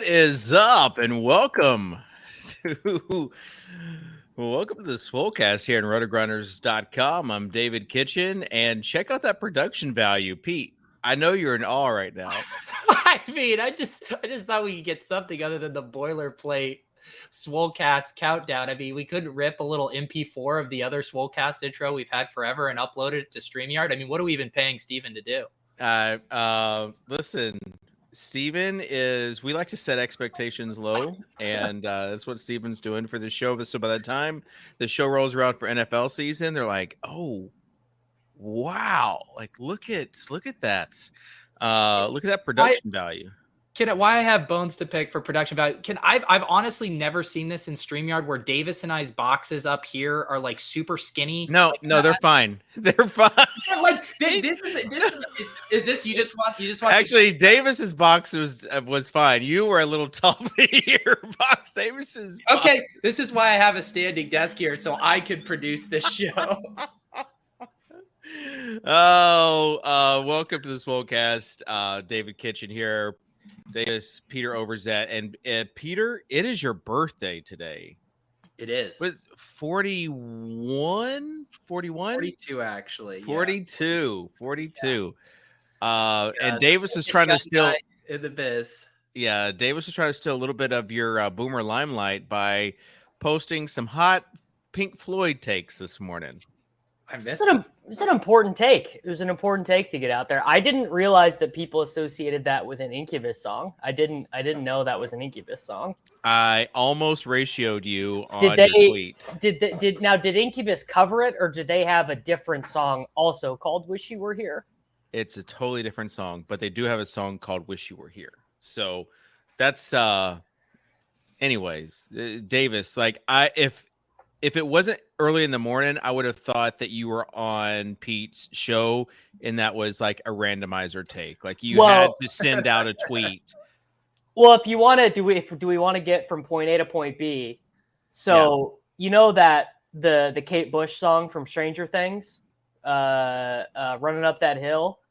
What is up, and to welcome to the Swolecast here in rotogrunners.com. I'm David Kitchen, and check out that production value. Pete, I know you're in awe right now. I just thought we could get something other than the boilerplate Swolecast countdown. I mean, we could rip a little MP4 of the other Swolecast intro we've had forever and upload it to StreamYard. I mean, what are we even paying Steven to do? Listen, Steven we like to set expectations low, and that's what Steven's doing for the show. So by the time the show rolls around for NFL season, they're like, oh, wow. Like, look at that. Look at that production value. Why I have bones to pick for production value? I've honestly never seen this in StreamYard where Davis and I's boxes up here are like super skinny. No, they're fine. They're fine. Like this is this you just want Actually, Davis's box was fine. You were a little tall for your box. Davis's box. Okay, this is why I have a standing desk here so I could produce this show. Welcome to the Swolecast. David Kitchen here. Davis, Peter Overzet, and Peter, it is your birthday today. It is. Was 41? 42 actually. 42. Yeah. 42. And Davis is trying to steal in the biz. Yeah, Davis is trying to steal a little bit of your boomer limelight by posting some hot Pink Floyd takes this morning. It's an important take. It was an important take to get out there. I didn't realize that people associated that with an Incubus song. I didn't know that was an Incubus song. I almost ratioed you on your tweet. Did Incubus cover it, or did they have a different song also called "Wish You Were Here"? It's a totally different song, but they do have a song called "Wish You Were Here." So that's anyways, Davis, like if it wasn't early in the morning, I would have thought that you were on Pete's show and that was like a randomizer take. Like you had to send out a tweet. Well, if you want to, do we want to get from point A to point B? So You know that the Kate Bush song from Stranger Things, "Running Up That Hill."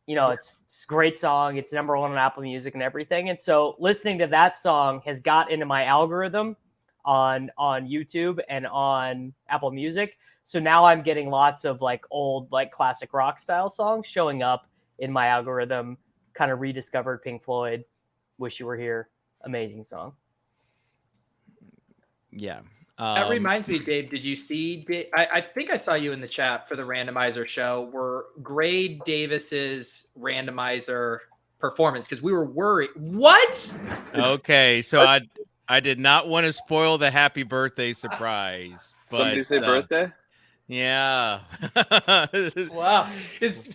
You know, it's a great song. It's #1 on Apple Music and everything. And so listening to that song has got into my algorithm on YouTube and on Apple Music. So now I'm getting lots of like old, like classic rock style songs showing up in my algorithm. Kind of rediscovered Pink Floyd, "Wish You Were Here." Amazing song. Yeah. That reminds me, Dave, did you see, I think I saw you in the chat for the randomizer show, were grade Davis's randomizer performance, because we were worried. What? Okay, so I did not want to spoil the happy birthday surprise. But, somebody say birthday? Yeah. Wow.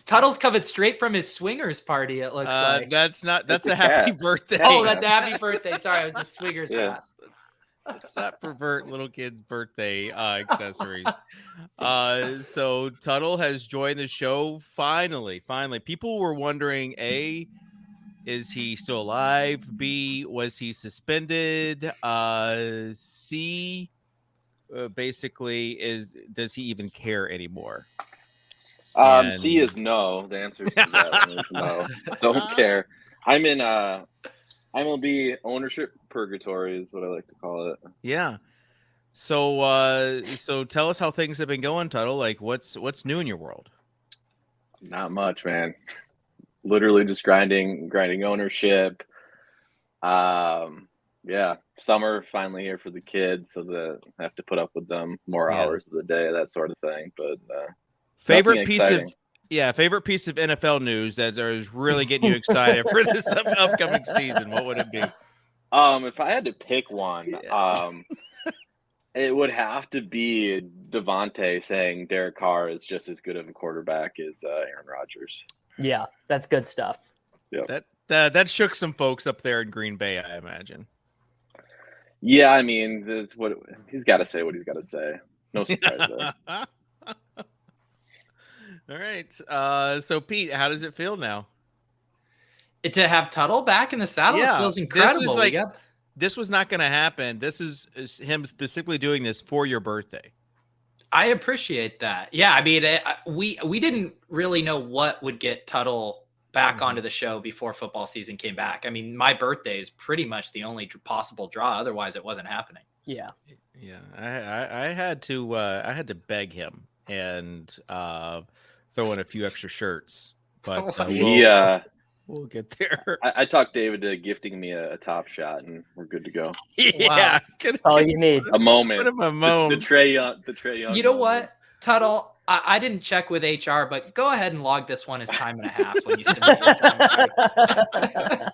Tuttle's coming straight from his swingers party, it looks like. That's a happy birthday. Oh, that's a happy birthday. Sorry, I was a swingers pass. Let's not pervert little kids' birthday accessories. So Tuttle has joined the show finally. People were wondering, A, is he still alive? B, was he suspended? C, basically, does he even care anymore? C is no. The answer to that one is no. Don't care. I'm in MLB ownership purgatory is what I like to call it. Yeah. So tell us how things have been going, Tuttle. Like what's new in your world? Not much, man. Literally just grinding ownership. Yeah, summer finally here for the kids, so that I have to put up with them more hours of the day, that sort of thing. But favorite piece of NFL news that is really getting you excited for this upcoming season, what would it be? If I had to pick one, it would have to be Devontae saying Derek Carr is just as good of a quarterback as Aaron Rodgers. Yeah, that's good stuff. Yeah, that shook some folks up there in Green Bay, I imagine. Yeah, I mean, that's what he's got to say. What he's got to say. No surprise there. All right. So Pete, how does it feel now? To have Tuttle back in the saddle feels incredible. This was not going to happen. This is him specifically doing this for your birthday. I appreciate that. Yeah, I mean, we didn't really know what would get Tuttle back onto the show before football season came back. I mean, my birthday is pretty much the only possible draw. Otherwise, it wasn't happening. Yeah. I had to beg him and throw in a few extra shirts, but we'll get there. I talked David to gifting me a Top Shot, and we're good to go. Yeah, That's all you need. A moment. The Trey Young. You know what, Tuttle? I didn't check with HR, but go ahead and log this one as time and a half when you submit it.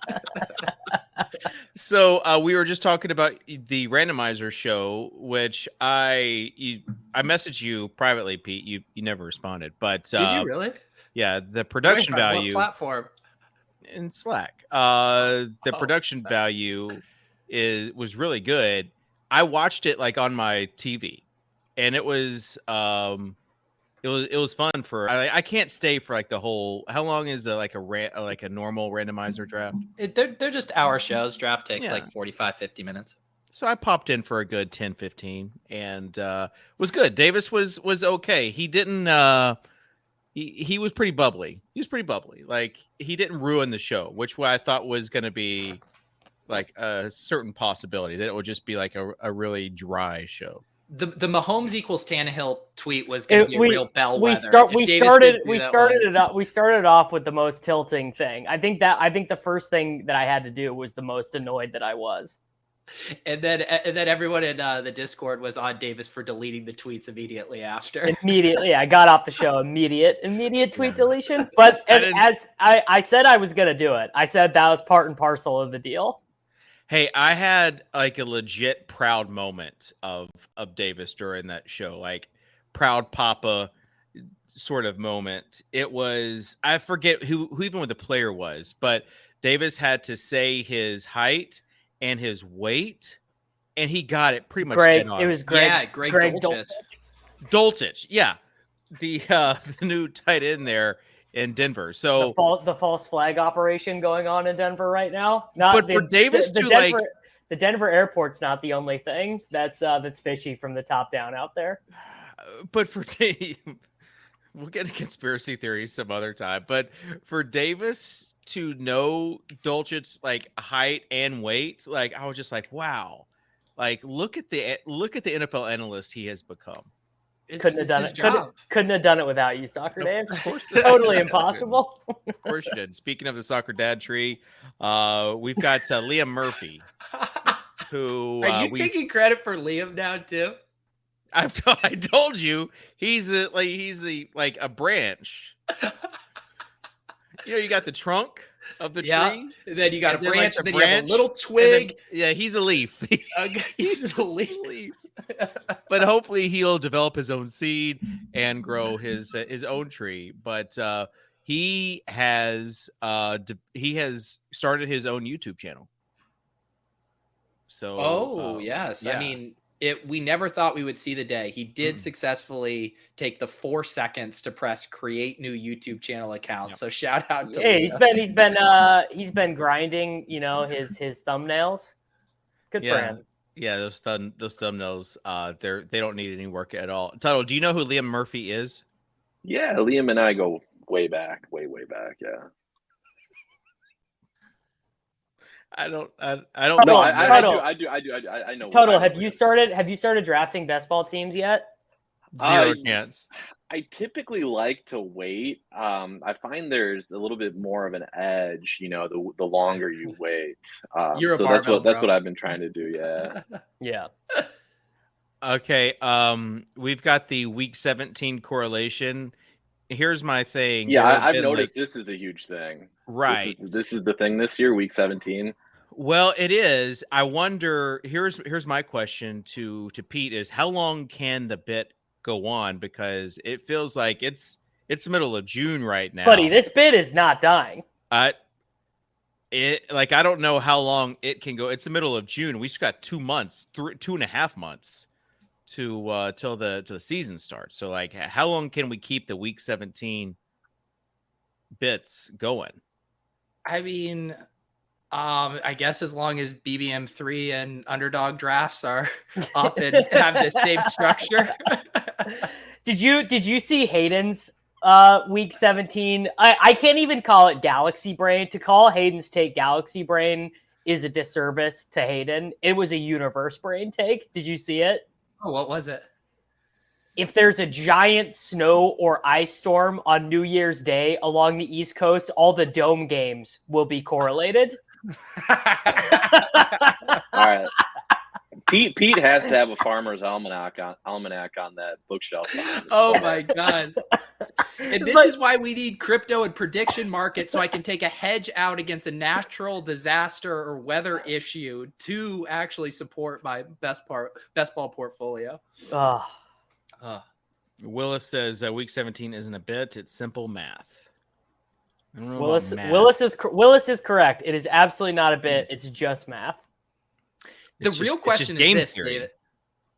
So we were just talking about the randomizer show, which I messaged you privately, Pete. You never responded, but did you really? Yeah, the production value. What platform? In Slack. The production value was really good. I watched it like on my TV, and it was fun for. I can't stay for like the whole. How long is like a normal randomizer draft? They're just hour shows. Draft takes like 45, 50 minutes. So I popped in for a good 10, 15 and was good. Davis was okay. He didn't he was pretty bubbly. He was pretty bubbly. Like he didn't ruin the show, which I thought was going to be like a certain possibility that it would just be like a really dry show. The Mahomes equals Tannehill tweet was going to be a real bellwether. We started off with the most tilting thing. I think the first thing that I had to do was the most annoyed that I was. And then everyone in the Discord was on Davis for deleting the tweets immediately after. Immediately, I got off the show. Immediate tweet deletion. But as I said, I was gonna do it. I said that was part and parcel of the deal. Hey, I had like a legit proud moment of Davis during that show, like proud papa sort of moment. It was, I forget who even what the player was, but Davis had to say his height and his weight, and he got it pretty much. Greg, it was Greg. Yeah, Greg Dulcich. Dulcich, yeah, the new tight end there in Denver. So the false flag operation going on in Denver right now. For Davis the Denver airport's not the only thing that's fishy from the top down out there. But for we'll get a conspiracy theory some other time. But for Davis to know Dulcich's like height and weight, like I was just like, wow, like look at the NFL analyst he has become. Couldn't have done it without you, Soccer Dave. Of course, totally impossible. Of course you did. Speaking of the Soccer Dad tree, we've got Liam Murphy. Who are you taking credit for Liam now too? I told you he's a branch. You got the trunk of the tree, and then you got a branch, like and then you have a little twig. He's a leaf. He's a leaf. But hopefully he'll develop his own seed and grow his own tree. But he has started his own YouTube channel. So yes, yeah. I mean, we never thought we would see the day. He did successfully take the 4 seconds to press create new YouTube channel account. Yep. So shout out to Leo. He's been grinding, his thumbnails. Good for him. Yeah, those thumbnails, they don't need any work at all. Tuttle, do you know who Liam Murphy is? Yeah, Liam and I go way back. Yeah. I don't Tuttle, know. I do. I know. Tuttle, have you started drafting best ball teams yet? Zero chance. I typically like to wait. I find there's a little bit more of an edge, the longer you wait. You're a so barbell, that's what I've been trying to do. Yeah. Yeah. Okay. We've got the week 17 correlation. Here's my thing. Yeah, I've noticed this is a huge thing. Right. This is the thing this year, week 17. Well, it is. I wonder. Here's my question to Pete: is how long can the bit go on? Because it feels like it's the middle of June right now. Buddy, this bit is not dying. I don't know how long it can go. It's the middle of June. We just got 2 months, 2.5 months to till the season starts. So like, how long can we keep the week 17 bits going? I mean, I guess as long as BBM3 and underdog drafts are up and have the same structure. Did you see Hayden's Week 17. I can't even call it Galaxy Brain. To call Hayden's take Galaxy Brain is a disservice to Hayden. It was a Universe Brain take. Did you see it? Oh, what was it? If there's a giant snow or ice storm on New Year's Day along the East Coast, all the dome games will be correlated. All right. Pete has to have a farmer's almanac on that bookshelf. Oh my god! And this is why we need crypto and prediction market, so I can take a hedge out against a natural disaster or weather issue to actually support my best ball portfolio. Willis says week 17 isn't a bit; it's simple math. I don't know Willis, about math. Willis is correct. It is absolutely not a bit. It's just math. The real question is this, theory. David.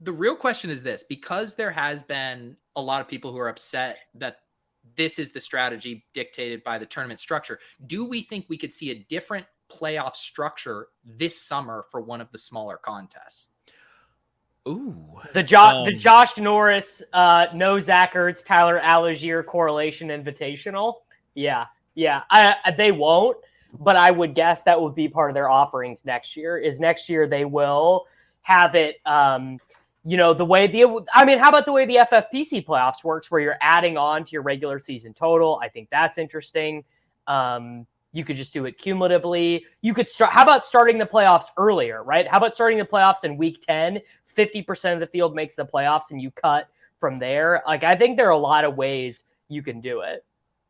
The real question is this, because there has been a lot of people who are upset that this is the strategy dictated by the tournament structure. Do we think we could see a different playoff structure this summer for one of the smaller contests? Ooh, The Josh Norris, no Zach Ertz, Tyler Algier correlation invitational. Yeah. They won't, but I would guess that would be part of their offerings next year. Is next year they will have it. The way how about the way the FFPC playoffs works, where you're adding on to your regular season total? I think that's interesting. You could just do it cumulatively. You could start. How about starting the playoffs earlier, right? How about starting the playoffs in week 10? 50% of the field makes the playoffs, and you cut from there. Like, I think there are a lot of ways you can do it.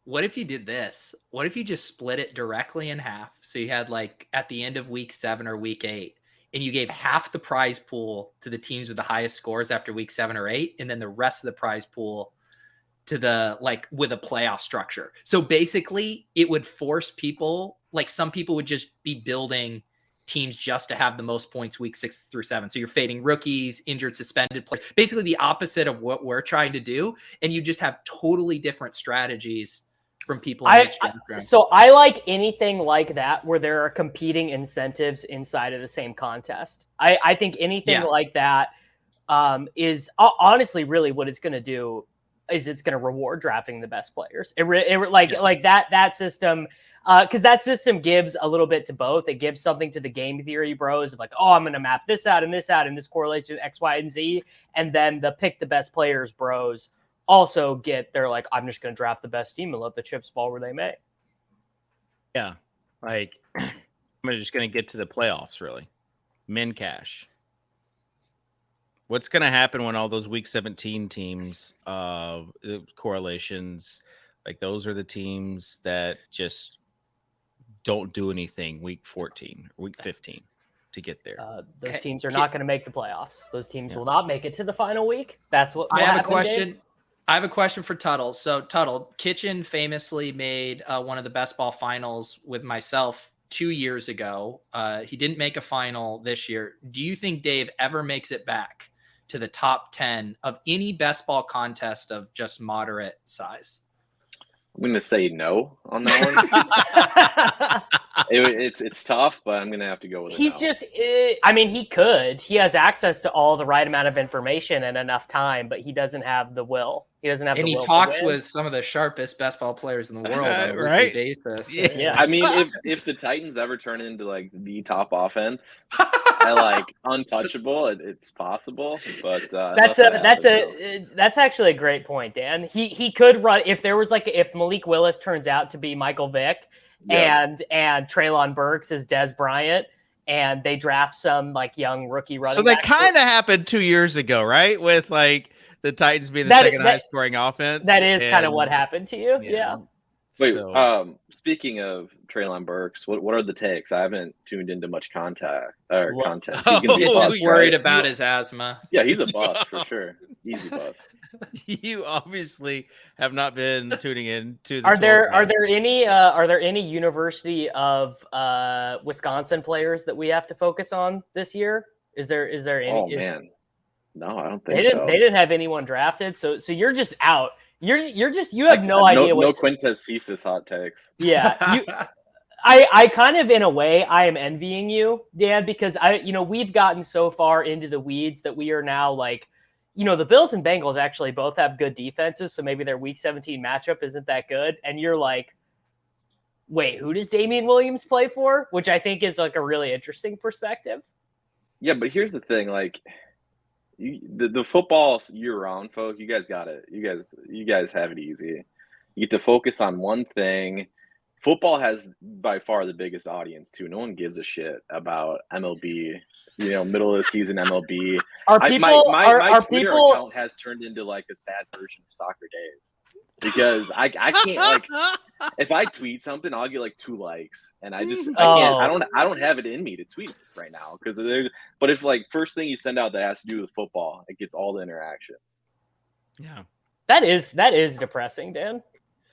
What if you did this? What if you just split it directly in half? So you had, like, at the end of week 7 or week 8, and you gave half the prize pool to the teams with the highest scores after week 7 or 8, and then the rest of the prize pool to the, like, with a playoff structure. So basically it would force people, like, some people would just be building teams just to have the most points week 6 through 7. So you're fading rookies, injured, suspended players, basically the opposite of what we're trying to do. And you just have totally different strategies from people. So I like anything like that where there are competing incentives inside of the same contest. I think anything like that is honestly really what it's going to do is it's going to reward drafting the best players. Like that system, because that system gives a little bit to both. It gives something to the game theory bros of like, oh, I'm going to map this out and this this correlation X, Y, and Z, and then the pick the best players bros also they're like, I'm just going to draft the best team and let the chips fall where they may. Yeah, like I'm just going to get to the playoffs. Really, min cash. What's going to happen when all those week 17 teams, correlations, like those are the teams that just don't do anything week 14, week 15 to get there. Those teams are not going to make the playoffs. Those teams will not make it to the final week. That's what I have a question. Dave. I have a question for Tuttle. So Tuttle, Kitchen famously made one of the best ball finals with myself 2 years ago. He didn't make a final this year. Do you think Dave ever makes it back to the top 10 of any best ball contest of just moderate size? I'm going to say no on that one. It's tough, but I'm going to have to go with it. He's he could. He has access to all the right amount of information and enough time, but he doesn't have the will. He doesn't have the will. And he talks with some of the sharpest best ball players in the world on a weekly basis. Yeah. I mean, if the Titans ever turn into like the top offense, like untouchable, it's possible. But that's actually a great point, Dan. He could run if Malik Willis turns out to be Michael Vick and Treylon Burks is Des Bryant, and they draft some like young rookie running. So that kind of happened 2 years ago, right? With like the Titans being the second highest scoring offense. That is kind of what happened to you. Yeah. Wait, speaking of Treylon Burks, what are the takes? I haven't tuned into much content. He's worried about his asthma. Yeah, he's a bust for sure. Easy bust. You obviously have not been tuning in to. Are there any University of Wisconsin players that we have to focus on this year? Is there any? Oh man, no, I don't think so. They didn't have anyone drafted, so you're just out. You have no idea. No Quintez Cephas hot takes. Yeah, I kind of in a way I am envying you, Dan, because we've gotten so far into the weeds that we are now like, the Bills and Bengals actually both have good defenses, so maybe their Week 17 matchup isn't that good. And you're like, wait, who does Damian Williams play for? Which I think is like a really interesting perspective. Yeah, but here's the thing, like the football year-round, folk, you guys got it. You guys have it easy. You get to focus on one thing. Football has by far the biggest audience too. No one gives a shit about MLB. Middle of the season MLB. My Twitter account has turned into like a sad version of Soccer Dave. Because I can't, like, if I tweet something, I'll get like 2 likes, and I can't. I don't have it in me to tweet right now because but if like first thing you send out that has to do with football, it gets all the interactions. Yeah, that is depressing, Dan.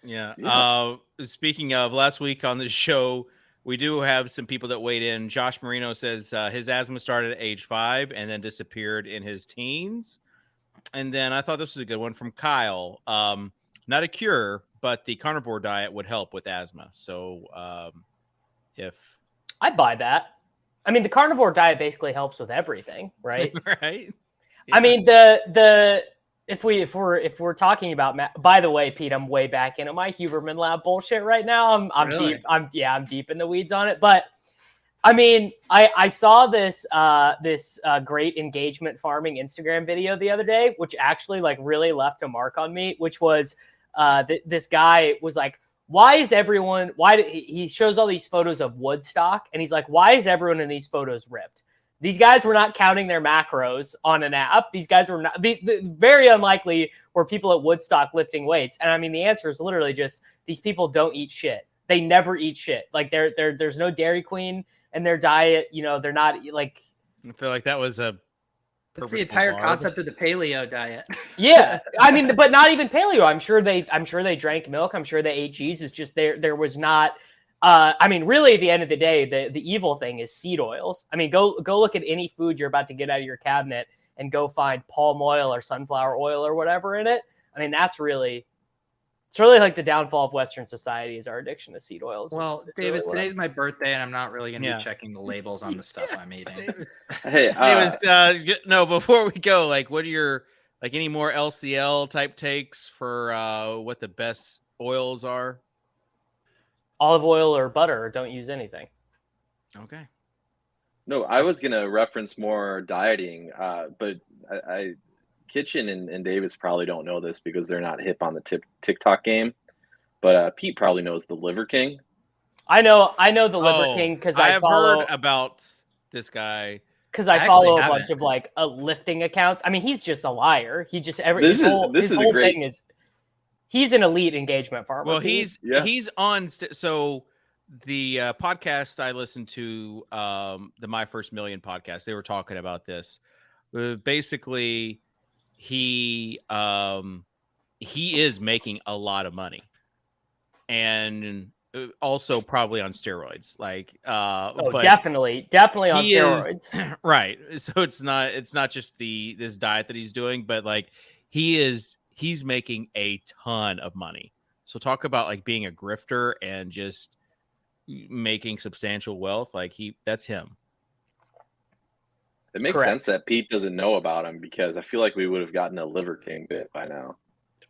Yeah. Speaking of last week on the show, we do have some people that weighed in. Josh Marino says his asthma started at age 5 and then disappeared in his teens. And then I thought this was a good one from Kyle. Not a cure, but the carnivore diet would help with asthma. So if I buy that. I mean, the carnivore diet basically helps with everything, right? Right. Yeah. I mean, if we're talking about, by the way, Pete, I'm way back into my Huberman Lab bullshit right now. I'm really? deep. I'm deep in the weeds on it. But I mean, I saw this great engagement farming Instagram video the other day, which actually like really left a mark on me, which was this guy was like, he shows all these photos of Woodstock and he's like, why is everyone in these photos ripped? These guys were not counting their macros on an app. These guys were not, very unlikely were people at Woodstock lifting weights. And I mean, the answer is literally just these people don't eat shit. They never eat shit. Like there's no Dairy Queen in their diet. They're not like. I feel like that was that's the entire concept of the paleo diet. Yeah, I mean, but not even paleo. I'm sure they drank milk. I'm sure they ate cheese. It's just there was not. I mean, really, at the end of the day, the evil thing is seed oils. I mean, go look at any food you're about to get out of your cabinet and go find palm oil or sunflower oil or whatever in it. I mean, it's really like the downfall of Western society is our addiction to seed oils. Well, Davis, today's my birthday, and I'm not really going to be checking the labels on the stuff I'm eating. Hey, Davis, no, before we go, like, what are your, like, any more LCL type takes for what the best oils are? Olive oil or butter, or don't use anything. Okay. No, I was going to reference more dieting, but I Kitchen and Davis probably don't know this because they're not hip on the TikTok game. But Pete probably knows the Liver King. I know the Liver King because I have heard about this guy. Because I follow a bunch of like lifting accounts. I mean, he's just a liar. He just his whole thing is he's an elite engagement farmer. Well, he's on. So the podcast I listened to, the My First Million podcast, they were talking about this. Basically, he is making a lot of money, and also probably on steroids. Like, but definitely on steroids. Right. So it's not just this diet that he's doing, but like he's making a ton of money. So talk about like being a grifter and just making substantial wealth. Like that's him. It makes sense that Pete doesn't know about him because I feel like we would have gotten a Liver King bit by now.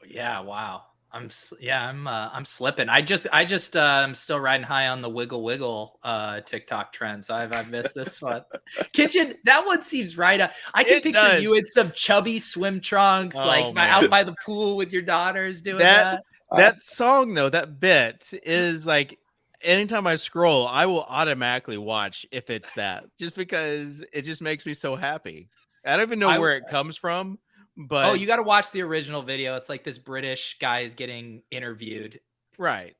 Yeah. Wow. I'm slipping. I just I'm still riding high on the wiggle TikTok trend. So I've missed this one. Kitchen, that one seems right. I can picture you in some chubby swim trunks, out by the pool with your daughters doing that. That song though, that bit is like anytime I scroll, I will automatically watch if it's that, just because it just makes me so happy. I don't even know where it comes from. But you got to watch the original video. It's like this British guy is getting interviewed. Right.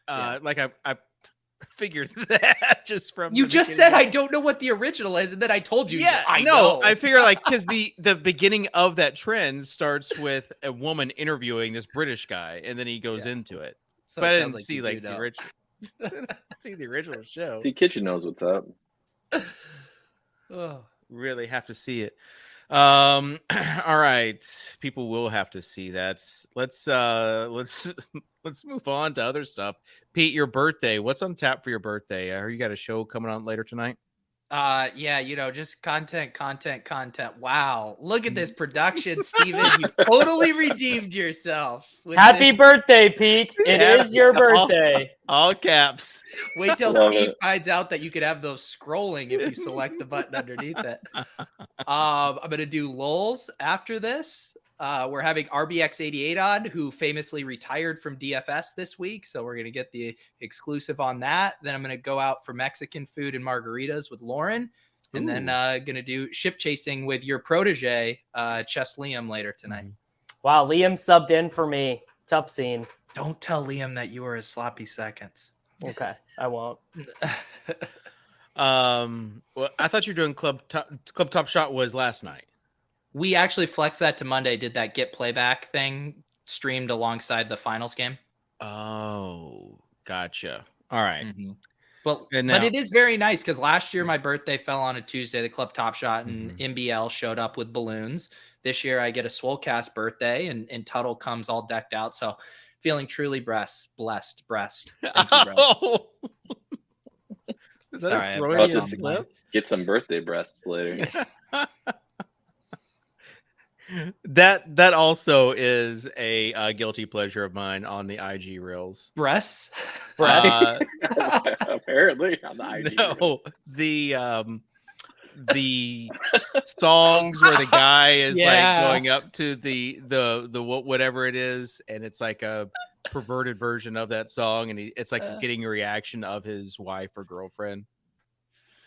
Like I figured that just from you just said I don't know what the original is, and then I told you. Yeah, I know. I figure like because the beginning of that trend starts with a woman interviewing this British guy, and then he goes into it. So but I didn't see like the original. See the original show. See, Kitchen knows what's up. Really have to see it. All right, people will have to see that. Let's move on to other stuff. Pete, your birthday, what's on tap for your birthday? You got a show coming on later tonight? Yeah, just content. Wow, look at this production, Steven. You've totally redeemed yourself with Happy this. birthday, Pete. It is your birthday. All caps. Wait till Love Steve it. finds out that you could have those scrolling if you select the button underneath it. I'm gonna do lulz after this. We're having RBX88 on, who famously retired from DFS this week, so we're gonna get the exclusive on that. Then I'm gonna go out for Mexican food and margaritas with Lauren, and then gonna do ship chasing with your protege, Chess Liam, later tonight. Wow, Liam subbed in for me. Tough scene. Don't tell Liam that you were his sloppy seconds. Okay, I won't. Well, I thought you were doing Club Top Shot was last night. We actually flexed that to Monday, did that get playback thing streamed alongside the finals game. Oh, gotcha. All right. Mm-hmm. Well, And now- but it is very nice because last year my birthday fell on a Tuesday, the Club Top Shot and MBL showed up with balloons. This year I get a Swolecast birthday and Tuttle comes all decked out. So feeling truly blessed. Thank you, bro. Oh. Is that Sorry, a I Freudian pressed on the slip? Get some birthday breasts later. That also is a guilty pleasure of mine on the IG reels. Breasts? Apparently on the IG. No, the songs where the guy is like going up to the whatever it is, and it's like a perverted version of that song, and it's like getting a reaction of his wife or girlfriend.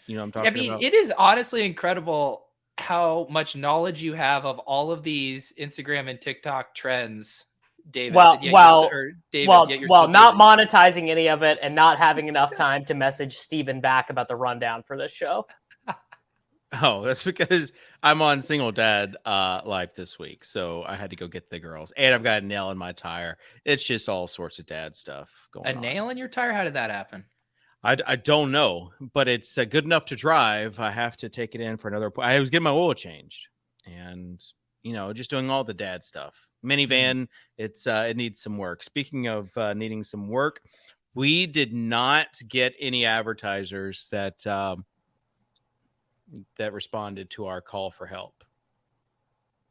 You know what I'm talking about? It is honestly incredible how much knowledge you have of all of these Instagram and TikTok trends, David. Well, not not monetizing any of it and not having enough time to message Steven back about the rundown for this show. Oh, that's because I'm on Single Dad live this week, so I had to go get the girls, and I've got a nail in my tire. It's just all sorts of dad stuff going on. A nail in your tire? How did that happen? I don't know, but it's good enough to drive. I have to take it in for another. I was getting my oil changed, and just doing all the dad stuff. Minivan, it needs some work. Speaking of needing some work, we did not get any advertisers that responded to our call for help.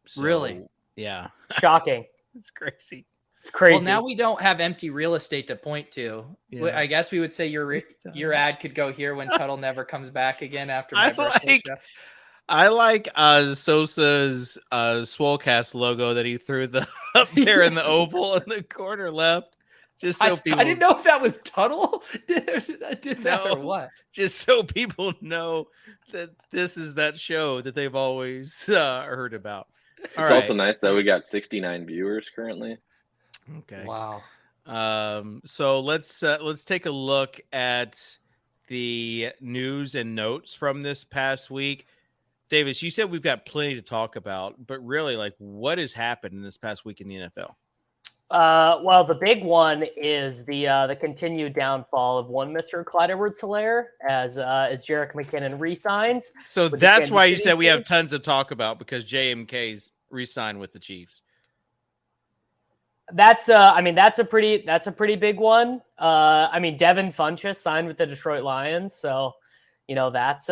So, really? Yeah. Shocking. It's crazy. It's crazy. Well, now we don't have empty real estate to point to. Yeah. I guess we would say your ad could go here when Tuttle never comes back again after my birthday show. I like Sosa's Swolecast logo that he threw up there in the oval in the corner left. Just so people, I didn't know if that was Tuttle did that or what. Just so people know that this is that show that they've always heard about. It's also nice that we got 69 viewers currently. Okay. Wow. So let's take a look at the news and notes from this past week. Davis, you said we've got plenty to talk about, but really, like, what has happened in this past week in the NFL? Well, the big one is the continued downfall of one Mr. Clyde Edwards-Helaire as Jerick McKinnon re-signs. So that's why you said we have tons to talk about, because JMK's re-signed with the Chiefs. That's a pretty big one. Devin Funchess signed with the Detroit Lions, so that's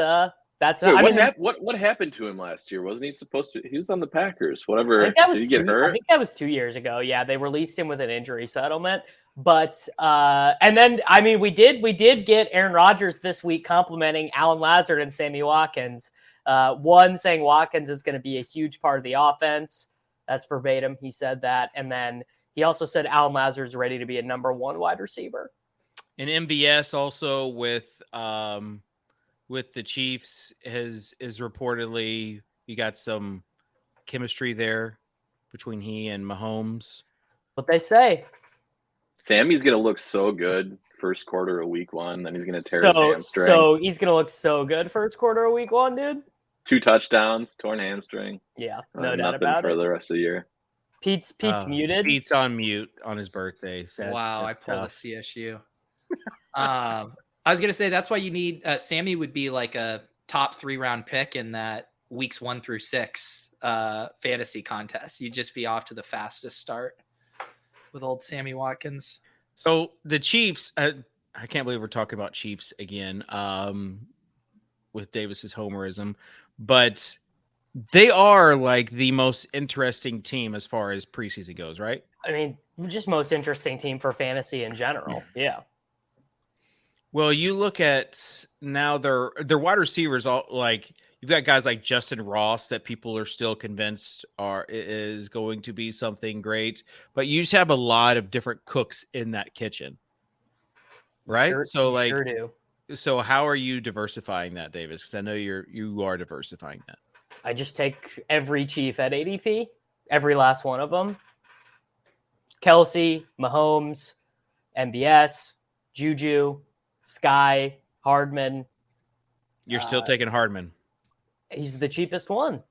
Wait, what happened to him last year? Wasn't he supposed to? He was on the Packers. Whatever. Did he get hurt? I think that was 2 years ago. Yeah, they released him with an injury settlement. But and then we did get Aaron Rodgers this week complimenting Alan Lazard and Sammy Watkins. One saying Watkins is going to be a huge part of the offense. That's verbatim. He said that, and then he also said Alan Lazard's ready to be a number one wide receiver. And MVS also with the Chiefs is reportedly, you got some chemistry there between he and Mahomes. What they say. Sammy's going to look so good first quarter of week one, then he's going to tear his hamstring. So he's going to look so good first quarter of week one, dude. 2 touchdowns, torn hamstring. Yeah, no doubt about it. For the rest of the year. Pete's muted. Pete's on mute on his birthday. Wow, I pulled a CSU. I was going to say, that's why you need Sammy would be like a top 3-round pick in that weeks 1 through 6 fantasy contest. You'd just be off to the fastest start with old Sammy Watkins. So the Chiefs, I can't believe we're talking about Chiefs again. with Davis's homerism, but they are like the most interesting team as far as preseason goes, right? I mean, just most interesting team for fantasy in general. Yeah. Well, you look at now their wide receivers, all like you've got guys like Justin Ross that people are still convinced is going to be something great, but you just have a lot of different cooks in that kitchen, right? Sure do. So how are you diversifying that, Davis? Because I know you are diversifying that. I just take every Chief at ADP, every last one of them. Kelsey, Mahomes, MVS, Juju, Sky, Hardman. You're still taking Hardman. He's the cheapest one.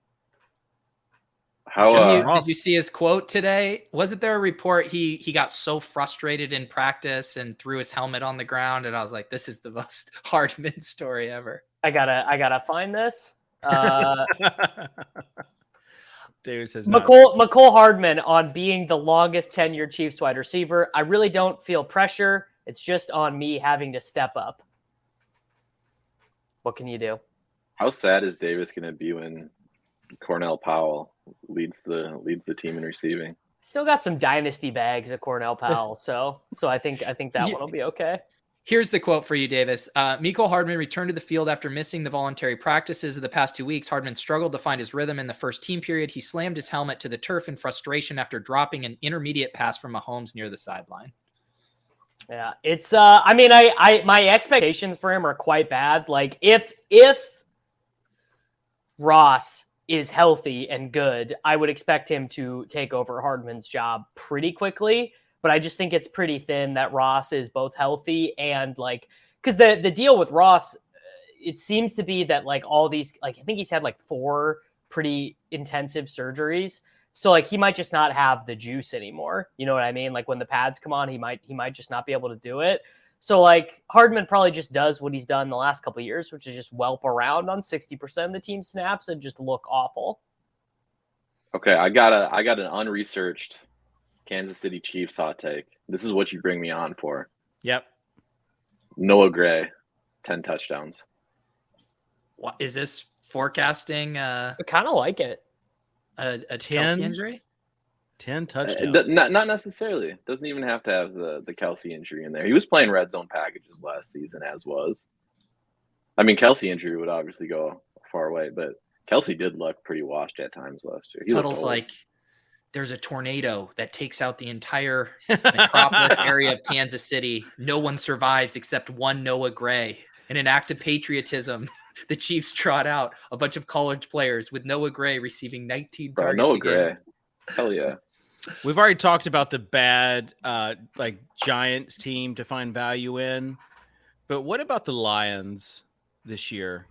Did you see his quote today? Wasn't there a report he got so frustrated in practice and threw his helmet on the ground? And I was like, this is the most Hardman story ever. I gotta find this. Davis says McCole Hardman on being the longest tenured Chiefs wide receiver. I really don't feel pressure. It's just on me having to step up. What can you do? How sad is Davis going to be when Cornell Powell leads the team in receiving? Still got some dynasty bags at Cornell Powell, so I think that one will be okay. Here's the quote for you, Davis. Mecole Hardman returned to the field after missing the voluntary practices of the past 2 weeks. Hardman struggled to find his rhythm in the first team period. He slammed his helmet to the turf in frustration after dropping an intermediate pass from Mahomes near the sideline. Yeah, it's I mean, I my expectations for him are quite bad. Like if Ross is healthy and good, I would expect him to take over Hardman's job pretty quickly. But I just think it's pretty thin that Ross is both healthy and like, because the deal with Ross, it seems to be that like all these, like I think he's had like 4 pretty intensive surgeries. So like he might just not have the juice anymore. You know what I mean? Like when the pads come on, he might just not be able to do it. So like Hardman probably just does what he's done the last couple of years, which is just whelp around on 60% of the team snaps and just look awful. Okay, I got an unresearched Kansas City Chiefs hot take. This is what you bring me on for. Yep. Noah Gray, 10 touchdowns. What is this forecasting? I kind of like it. A Kelsey injury? 10 touchdowns. Not necessarily. Doesn't even have to have the Kelsey injury in there. He was playing red zone packages last season, as was. I mean, Kelsey injury would obviously go far away, but Kelsey did look pretty washed at times last year. Tuttle's like, there's a tornado that takes out the entire metropolis area of Kansas City. No one survives except one Noah Gray. In an act of patriotism, the Chiefs trot out a bunch of college players with Noah Gray receiving 19 targets. Noah Gray. Hell yeah. We've already talked about the bad like Giants team to find value in. But what about the Lions this year?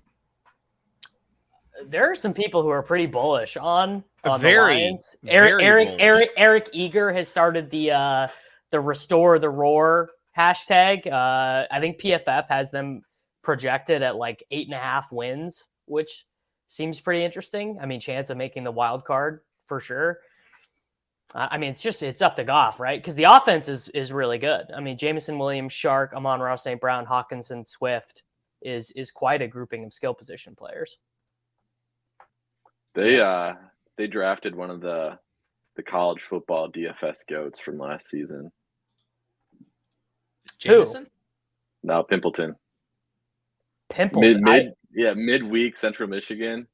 There are some people who are pretty bullish on the Lions. Eric Eager has started the Restore the Roar hashtag. I think PFF has them projected at like 8.5 wins, which seems pretty interesting. I mean, chance of making the wild card for sure. I mean, it's up to Goff, right? Because the offense is really good. I mean, Jameson Williams, Shark, Amon-Ra St. Brown, Hawkinson, Swift is quite a grouping of skill position players. They drafted one of the college football DFS goats from last season. Jameson? No, Pimpleton. Midweek Central Michigan.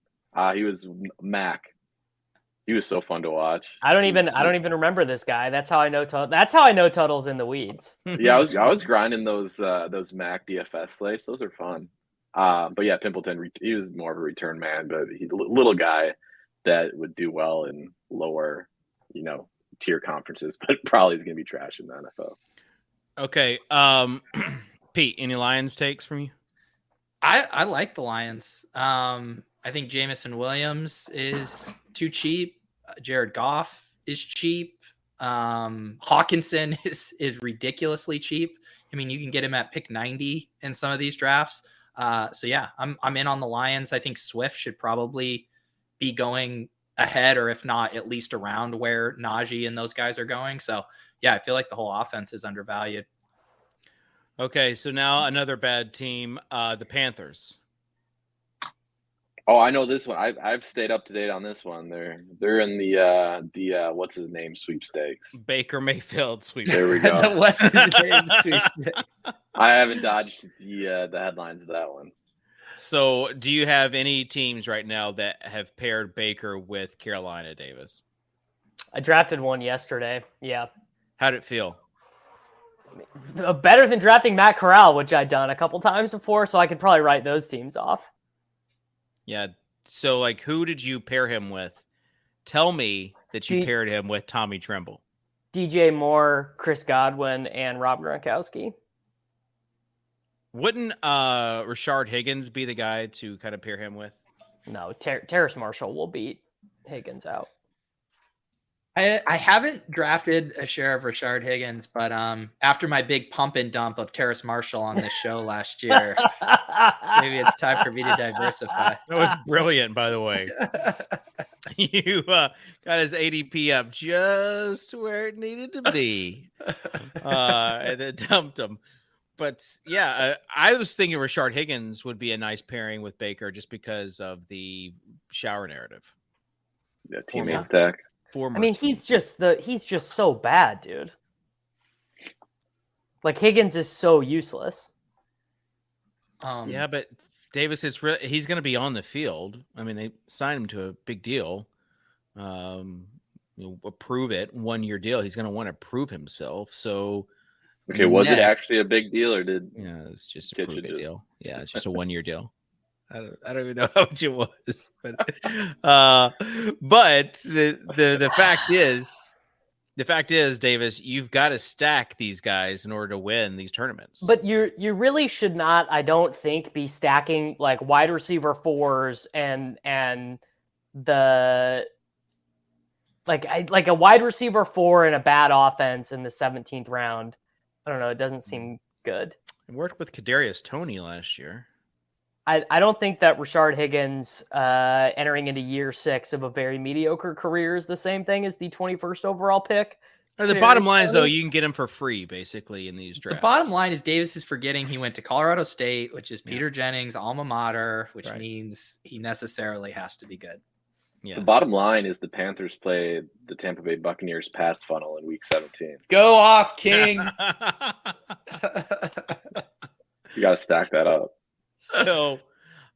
He was Mac. He was so fun to watch. I don't even remember this guy. That's how I know Tuttle's in the weeds. Yeah, I was grinding those Mac DFS slates. Those are fun. But yeah, Pimpleton, he was more of a return man, but he's a little guy that would do well in lower, tier conferences, but probably is going to be trash in the NFL. Okay. Pete, any Lions takes from you? I like the Lions. I think Jameson Williams is too cheap. Jared Goff is cheap. Hawkinson is ridiculously cheap. I mean, you can get him at pick 90 in some of these drafts. So yeah, I'm in on the Lions. I think Swift should probably be going ahead, or if not, at least around where Najee and those guys are going. So yeah, I feel like the whole offense is undervalued. Okay, so now another bad team, the Panthers. Oh, I know this one. I've stayed up to date on this one. They're in the what's his name sweepstakes. Baker Mayfield sweep. There we go. What's his name? Sweepstakes. I haven't dodged the headlines of that one. So, do you have any teams right now that have paired Baker with Carolina, Davis? I drafted one yesterday. Yeah. How'd it feel? Better than drafting Matt Corral, which I'd done a couple times before, so I could probably write those teams off. Yeah. So, like, who did you pair him with? Tell me that you paired him with Tommy Tremble. DJ Moore, Chris Godwin, and Rob Gronkowski. Wouldn't Rashard Higgins be the guy to kind of pair him with? No, Terrace Marshall will beat Higgins out. I haven't drafted a share of Rashard Higgins, but after my big pump and dump of Terrace Marshall on this show last year, maybe it's time for me to diversify. That was brilliant, by the way. You got his ADP up just where it needed to be, and then dumped him. But yeah, I was thinking Rashard Higgins would be a nice pairing with Baker just because of the shower narrative. Yeah, teammate stack. I mean, he's just so bad, dude. Like Higgins is so useless. Yeah, but Davis is he's going to be on the field. I mean, they signed him to a big deal. Approve it, 1-year deal. He's going to want to prove himself. So, okay, was it actually a big deal, or did? Yeah, it's just a prove it deal. Yeah, it's just a 1-year deal. I don't even know how much it was, but the fact is, Davis, you've got to stack these guys in order to win these tournaments. But you really should not, I don't think, be stacking like wide receiver 4s and the like a wide receiver 4 and a bad offense in the 17th round. I don't know. It doesn't seem good. I worked with Kadarius Toney last year. I don't think that Rashard Higgins entering into year 6 of a very mediocre career is the same thing as the 21st overall pick. The bottom line is, though, you can get him for free, basically, in these drafts. The bottom line is Davis is forgetting he went to Colorado State, which is Peter Jennings' alma mater, which means he necessarily has to be good. Yes. The bottom line is the Panthers play the Tampa Bay Buccaneers pass funnel in Week 17. Go off, King! You got to stack that up. So,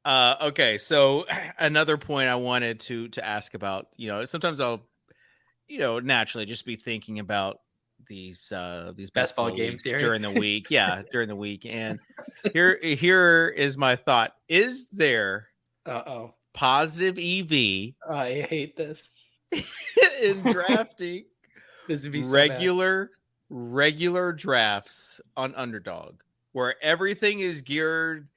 okay. So another point I wanted to ask about, sometimes I'll, naturally just be thinking about these best ball games during the week. Yeah. During the week. And here is my thought. Is there positive EV? I hate this. In drafting this would be regular drafts on Underdog where everything is geared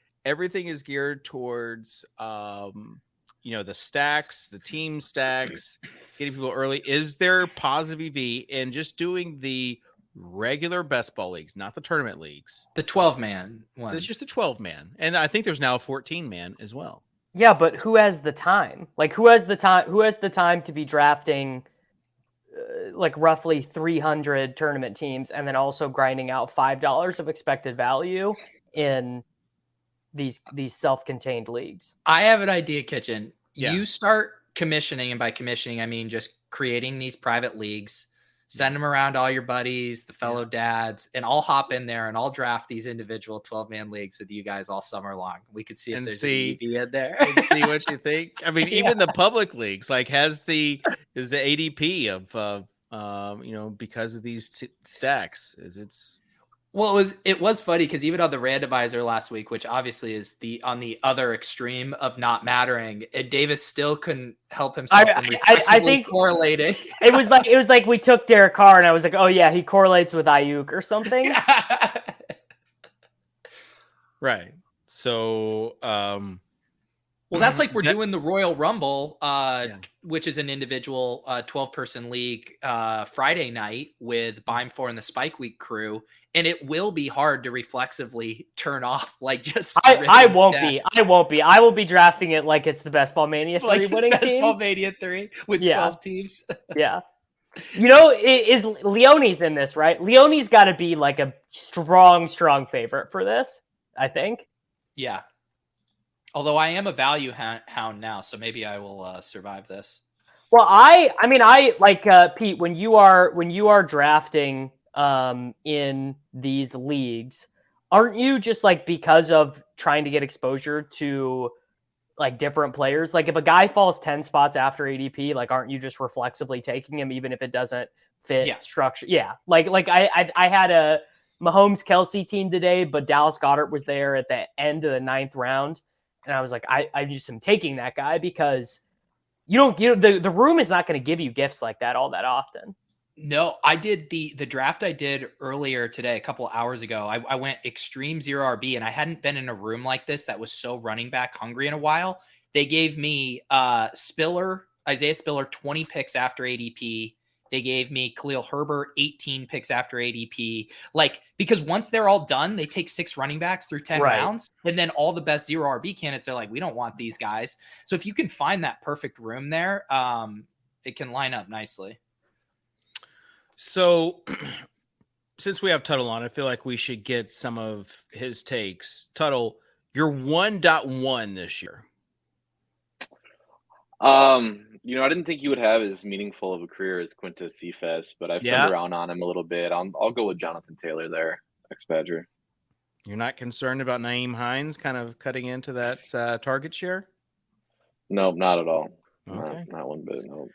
towards the stacks, the team stacks, getting people early. Is there positive EV in just doing the regular best ball leagues, not the tournament leagues? The 12-man one. It's just a 12-man. And I think there's now a 14-man as well. Yeah, but who has the time? Like who has the time to be drafting like roughly 300 tournament teams and then also grinding out $5 of expected value in these self-contained leagues? I have an idea, Kitchen. Yeah. You start commissioning, and by commissioning I mean just creating these private leagues, send them around all your buddies, the fellow dads, and I'll hop in there and I'll draft these individual 12-man leagues with you guys all summer long. We could see if there's an EV in there and see what you think. I mean, even the public leagues, like is the ADP of because of these stacks Well, it was funny because even on the randomizer last week, which obviously is on the other extreme of not mattering, Davis still couldn't help himself from I think correlating. It was like we took Derek Carr and I was like, oh yeah, he correlates with Ayuk or something. Right. So well, that's like we're doing the Royal Rumble, which is an individual 12-person league Friday night with Bime 4 and the Spike Week crew. And it will be hard to reflexively turn off like just. I won't be. I will be drafting it like it's the Best Ball Mania 3 like winning Best team. Ball Mania 3 with 12 teams. Yeah. Is Leone's in this, right? Leone's got to be like a strong favorite for this, I think. Yeah. Although I am a value hound now, so maybe I will survive this. Well, I mean, I like Pete, when you are drafting in these leagues, aren't you just like, because of trying to get exposure to like different players? Like if a guy falls 10 spots after ADP, like aren't you just reflexively taking him even if it doesn't fit structure? Yeah. Like I had a Mahomes Kelsey team today, but Dallas Goedert was there at the end of the 9th round. And I was like, I just am taking that guy because the room is not going to give you gifts like that all that often. No, I did the draft I did earlier today, a couple of hours ago. I went extreme 0 RB, and I hadn't been in a room like this that was so running back hungry in a while. They gave me Isaiah Spiller 20 picks after ADP. They gave me Khalil Herbert 18 picks after ADP. Like, because once they're all done, they take 6 running backs through 10 rounds. And then all the best 0 RB candidates are like, we don't want these guys. So if you can find that perfect room there, it can line up nicely. So since we have Tuttle on, I feel like we should get some of his takes. Tuttle, you're 1.1 this year. I didn't think you would have as meaningful of a career as Quintus Cephas, but I've turned around on him a little bit. I'll go with Jonathan Taylor there, ex-Badger. You're not concerned about Nyheim Hines kind of cutting into that target share? Nope, not at all. Okay. Not one bit, nope.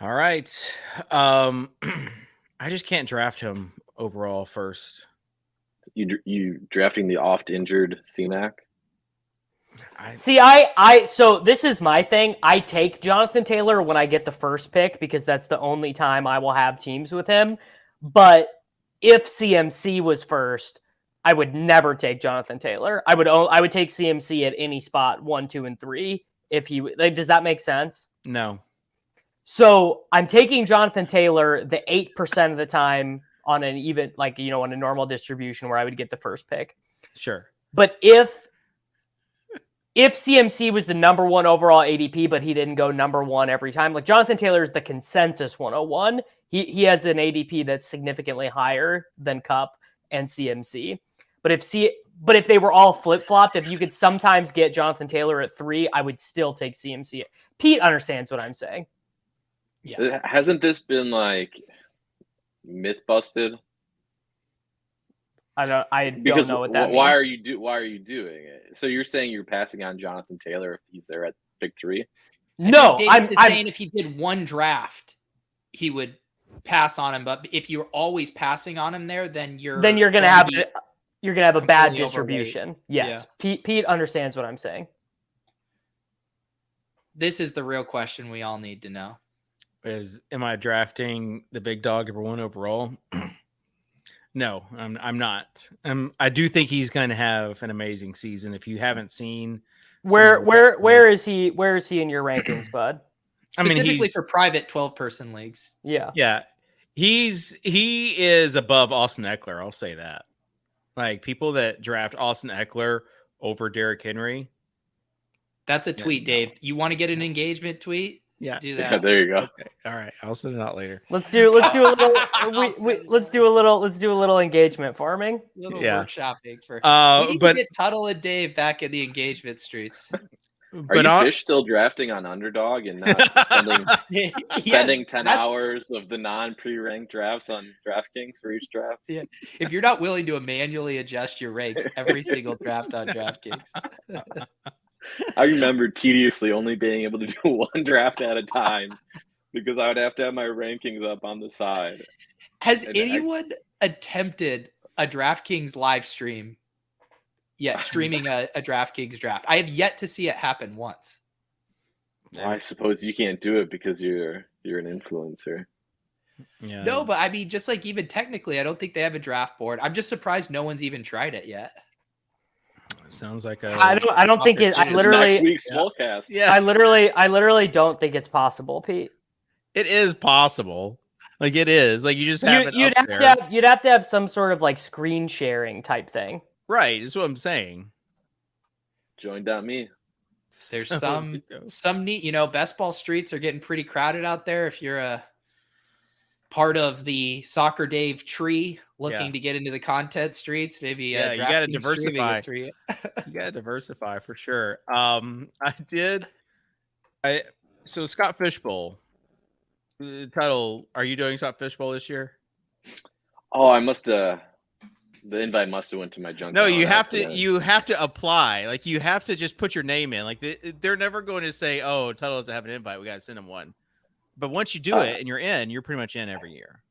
All right. I just can't draft him overall first. You drafting the oft-injured C-Mac? So this is my thing. I take Jonathan Taylor when I get the first pick because that's the only time I will have teams with him. But if CMC was first, I would never take Jonathan Taylor. I would take CMC at any spot 1, 2, and 3. If he does that make sense? No. So I'm taking Jonathan Taylor the 8% of the time on an even on a normal distribution where I would get the first pick. Sure. But if CMC was the number 1 overall ADP, but he didn't go number 1 every time, like Jonathan Taylor is the consensus 101. He has an ADP that's significantly higher than Kupp and CMC. But if they were all flip-flopped, if you could sometimes get Jonathan Taylor at 3, I would still take CMC. Pete understands what I'm saying. Yeah. Hasn't this been like myth busted? I don't know what that means. Why are you doing it? So you're saying you're passing on Jonathan Taylor if he's there at pick 3? No, I'm saying if he did one draft, he would pass on him. But if you're always passing on him there, then you're gonna have a bad distribution. Overweight. Yes, yeah. Pete understands what I'm saying. This is the real question we all need to know. Am I drafting the big dog number 1 overall? No, I'm not. I do think he's going to have an amazing season. If you haven't seen where is he in your rankings, bud? Specifically for private 12-person leagues. Yeah. He is above Austin Eckler. I'll say that. Like people that draft Austin Eckler over Derrick Henry. That's a tweet, Dave. You want to get an engagement tweet? Yeah, do that. Yeah, there you go. Okay. All right, I'll send it out later. Let's do a little engagement farming. Workshopping for. We need to get Tuttle and Dave back in the engagement streets. Are you still drafting on Underdog and not spending 10 hours of the non-pre-ranked drafts on DraftKings for each draft? Yeah, if you're not willing to manually adjust your ranks every single draft on DraftKings. I remember tediously only being able to do one draft at a time because I would have to have my rankings up on the side. Has anyone attempted a DraftKings live stream yet, streaming a DraftKings draft? I have yet to see it happen once. I suppose you can't do it because you're an influencer. Yeah. No, but I mean, just like even technically, I don't think they have a draft board. I'm just surprised no one's even tried it yet. Sounds like I don't think it. I literally next week's Fullcast. Yeah. I literally don't think it's possible, Pete. It is possible. Like it is. Like you just have it you'd up have there. you'd have to have some sort of like screen sharing type thing. Right. That's what I'm saying. Join.me. There's some neat, best ball streets are getting pretty crowded out there. If you're a part of the Soccer Dave tree looking to get into the content streets, maybe you got to DraftKings streaming diversify. is for you. You got to diversify for sure. So Scott Fishbowl, Tuttle, are you doing Scott Fishbowl this year? Oh, I must the invite must have went to my junk. No, mail you on have accident. to. You have to apply. Like you have to just put your name in. Like they're never going to say, "Oh, Tuttle doesn't have an invite. We got to send him one." But once you do it and you're in, you're pretty much in every year.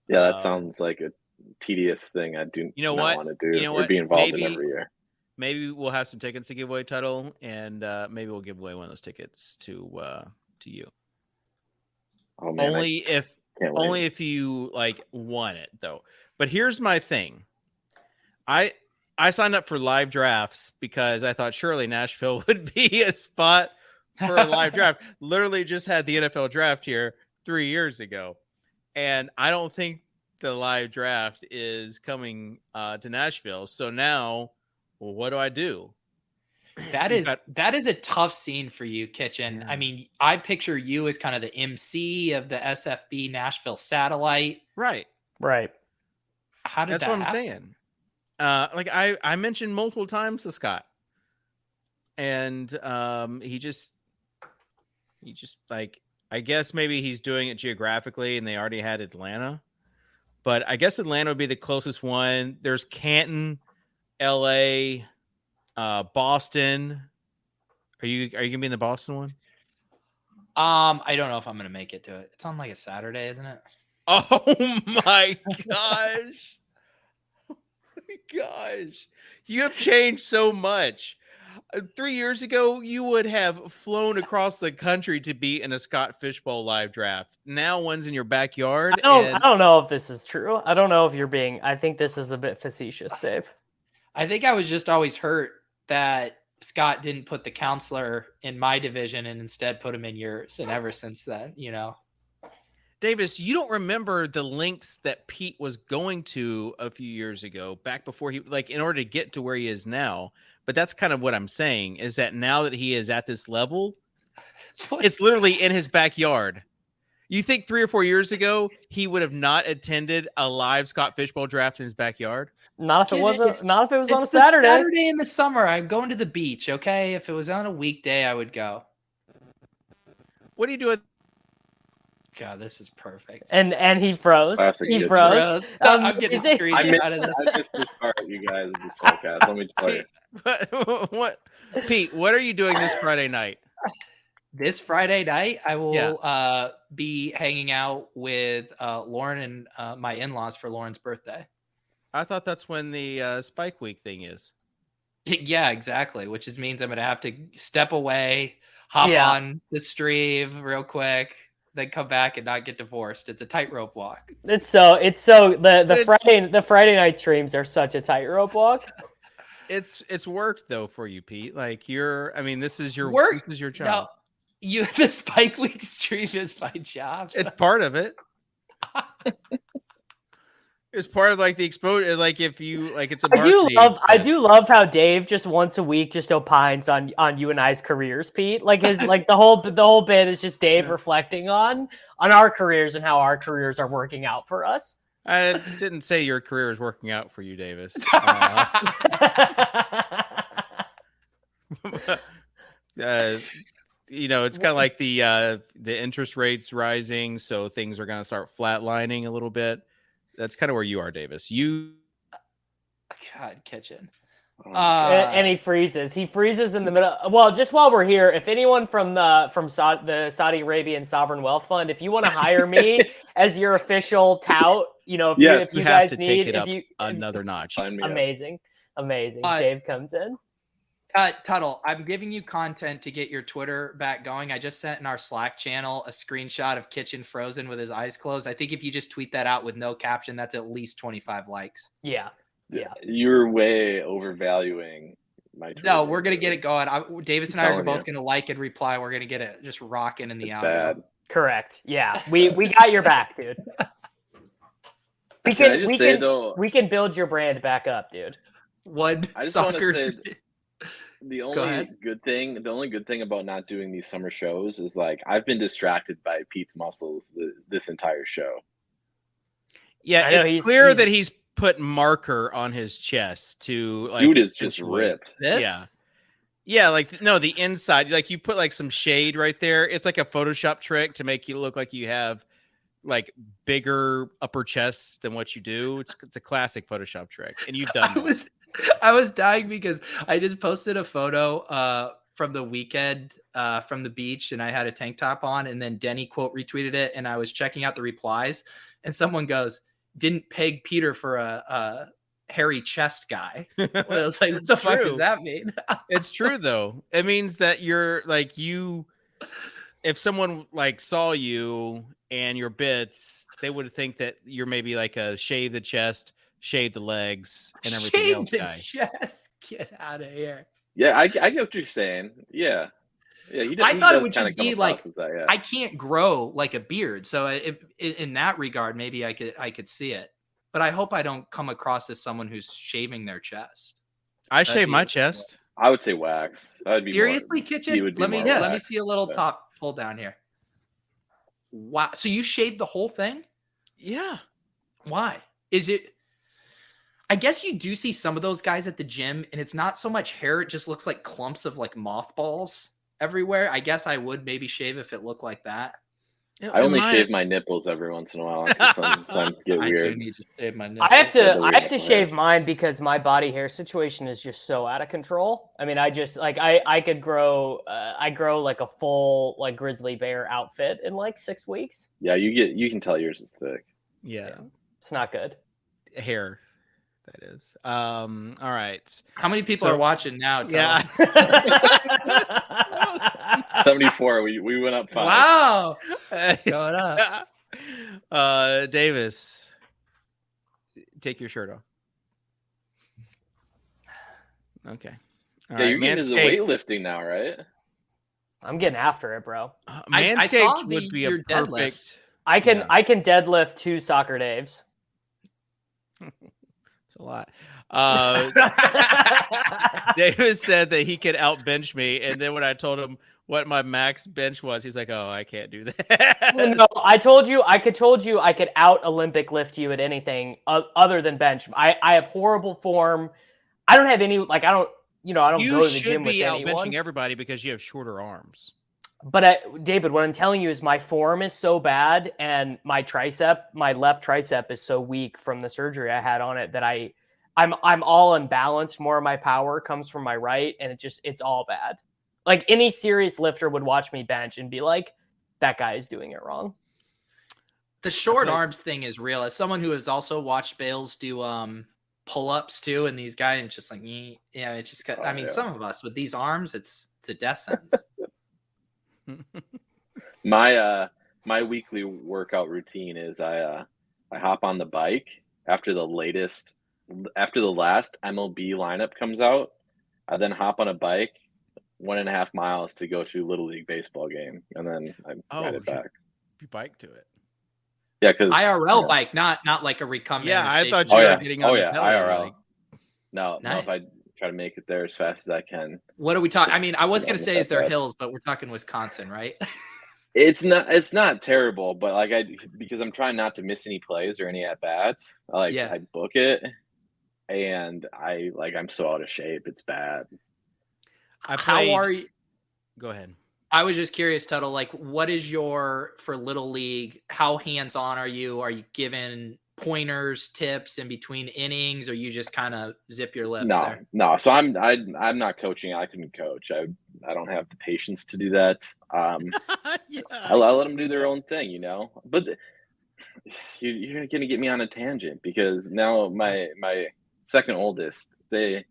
Yeah, that sounds like a tedious thing. I do not want to do. You know or what? be involved in every year. Maybe we'll have some tickets to give away, Tuttle, and maybe we'll give away one of those tickets to you. Oh man, only if you like want it though. But here's my thing. I signed up for live drafts because I thought surely Nashville would be a spot for a live draft. Literally just had the NFL draft here 3 years ago. And I don't think the live draft is coming to Nashville. So now, well, what do I do? That is a tough scene for you, Kitchen. Yeah. I mean, I picture you as kind of the MC of the SFB Nashville satellite. Right. How did That's that what I'm happen? saying. Like I mentioned multiple times to Scott, and he just like, I guess maybe he's doing it geographically and they already had Atlanta, but I guess Atlanta would be the closest one. There's Canton, LA, Boston. Are you gonna be in the Boston one? I don't know if I'm gonna make it to it. It's on like a Saturday, isn't it? Oh my gosh. Oh my gosh. You have changed so much. 3 years ago, you would have flown across the country to be in a Scott Fishbowl live draft. Now one's in your backyard. I don't know if this is true. I don't know if you're being. I think this is a bit facetious, Dave. I think I was just always hurt that Scott didn't put the counselor in my division and instead put him in yours. And ever since then, Davis, you don't remember the links that Pete was going to a few years ago, back before he, like, in order to get to where he is now. But that's kind of what I'm saying, is that now that he is at this level, it's literally in his backyard. You think 3 or 4 years ago he would have not attended a live Scott Fishbowl draft in his backyard? Not if it was on a it's Saturday. Saturday in the summer. I'm going to the beach. Okay, if it was on a weekday, I would go. What do you do with? God, this is perfect. And he froze. Classic He Kitchen. froze. I'm getting is it- screened out of this. I missed this part, you guys, of this podcast. Let me tell you. What, Pete? What are you doing this Friday night? This Friday night, I will be hanging out with Lauren and my in-laws for Lauren's birthday. I thought that's when the Spike Week thing is. Yeah, exactly. Which means I'm going to have to step away, hop on the stream real quick, then come back and not get divorced. It's a tightrope walk. The Friday night streams are such a tightrope walk. It's work though for you, Pete. Like this is your work. This is your job. No, the Spike Week stream is my job. It's part of it. It's part of like the exposure. Like if you like, it's a. I do love how Dave just once a week just opines on you and I's careers, Pete. Like his like the whole bit is just Dave reflecting on our careers and how our careers are working out for us. I didn't say your career is working out for you, Davis. It's kind of like the interest rates rising, so things are going to start flatlining a little bit. That's kind of where you are, Davis. God, Kitchen. And he freezes. He freezes in the middle. Well, just while we're here, if anyone from the Saudi Arabian Sovereign Wealth Fund, if you want to hire me as your official tout, if you guys have to need, take it up another notch. Amazing. Dave comes in. Tuttle, I'm giving you content to get your Twitter back going. I just sent in our Slack channel a screenshot of Kitchen frozen with his eyes closed. I think if you just tweet that out with no caption, that's at least 25 likes. Yeah. You're way overvaluing my Twitter. No, we're going to get it going. Davis and I are both going to like and reply. We're going to get it just rocking in the it's outro. bad. Correct. Yeah. We got your back, dude. We can build your brand back up, dude. One I just soccer. want to say the only good thing about not doing these summer shows is like I've been distracted by Pete's muscles this entire show. Yeah, it's clear that he's put marker on his chest to like Dude is just accentuate- ripped. This? Yeah, like no, the inside, like you put like some shade right there. It's like a Photoshop trick to make you look like you have like bigger upper chest than what you do. It's a classic Photoshop trick, and you've done that. I was dying because I just posted a photo from the weekend from the beach, and I had a tank top on, and then Denny quote retweeted it, and I was checking out the replies, and someone goes, "Didn't peg Peter for a hairy chest guy." Well, I was like, what the fuck does that mean? It's true though. It means that you're like if someone like saw you and your bits, they would think that you're maybe like a shave the chest, shave the legs, and everything Shave else the guy. chest. Get out of here. Yeah, I get what you're saying. Yeah. Yeah, I thought it would kinda just come be across like as that, yeah. I can't grow like a beard, so in that regard, maybe I could see it. But I hope I don't come across as someone who's shaving their chest. I That'd shave be- my chest. I would say wax. That'd be Seriously, more, Kitchen? he would be Let me more let me wax. see a little Yeah. top pull down here. Wow. So you shaved the whole thing? Yeah. Why? Is it I guess you do see some of those guys at the gym, and it's not so much hair, it just looks like clumps of like mothballs everywhere. I guess I would maybe shave if it looked like that. I only shave my nipples every once in a while. 'Cause sometimes get I do weird. need to shave my I nipples. have to That's a I weird have to nipple shave hair. mine because my body hair situation is just so out of control. I mean, I just like I could grow I grow like a full like grizzly bear outfit in like 6 weeks. Yeah, you can tell yours is thick. Yeah. It's not good. Hair. That is. All right. How many people So- are watching now? Yeah. 74. We went up 5. Wow. Going up. Davis, take your shirt off. Okay. All Yeah, right, you're getting into the Manscaped. weightlifting now, right? I'm getting after it, bro. I saw Manscaped would be a your perfect. deadlifts. I can Yeah. I can deadlift 2 soccer Daves. It's a lot. Davis said that he could outbench me, and then when I told him what my max bench was, he's like, "Oh, I can't do that." No, I told you I could out Olympic lift you at anything other than bench. I have horrible form. I don't have any like I don't You go to the should gym with be anyone. outbenching everybody because you have shorter arms. But David, what I'm telling you is my form is so bad, and my left tricep is so weak from the surgery I had on it that I'm all unbalanced. More of my power comes from my right, and it's all bad. Like any serious lifter would watch me bench and be like, "That guy is doing it wrong." The short Okay. arms thing is real. As someone who has also watched Bales do pull-ups too, and these guys, it's just like, yeah, it's just. I mean, yeah. some of us with these arms, it's a death sentence. My weekly workout routine is I hop on the bike after the last MLB lineup comes out. I then hop on a bike 1.5 miles to go to Little League baseball game, and then I ride it back. You bike to it. Yeah, because IRL bike, not like a recumbent. Yeah, I thought Oh you yeah, were getting on the belly, IRL. like- No, Nice. if I try to make it there as fast as I can. What are we talking? I mean, I was Yeah, gonna almost say is there like that. hills, but we're talking Wisconsin, right? It's not terrible, but like because I'm trying not to miss any plays or any at bats. Yeah. I book it, and I'm so out of shape. It's bad. I How played. are you? Go ahead. I was just curious, Tuttle. Like, what is for Little League? How hands-on are you? Are you given pointers, tips in between innings, or you just kind of zip your lips there? No. So I'm not coaching. I couldn't coach. I don't have the patience to do that. Yeah. I let them do their own thing, you know. But you're gonna get me on a tangent because now my second oldest, the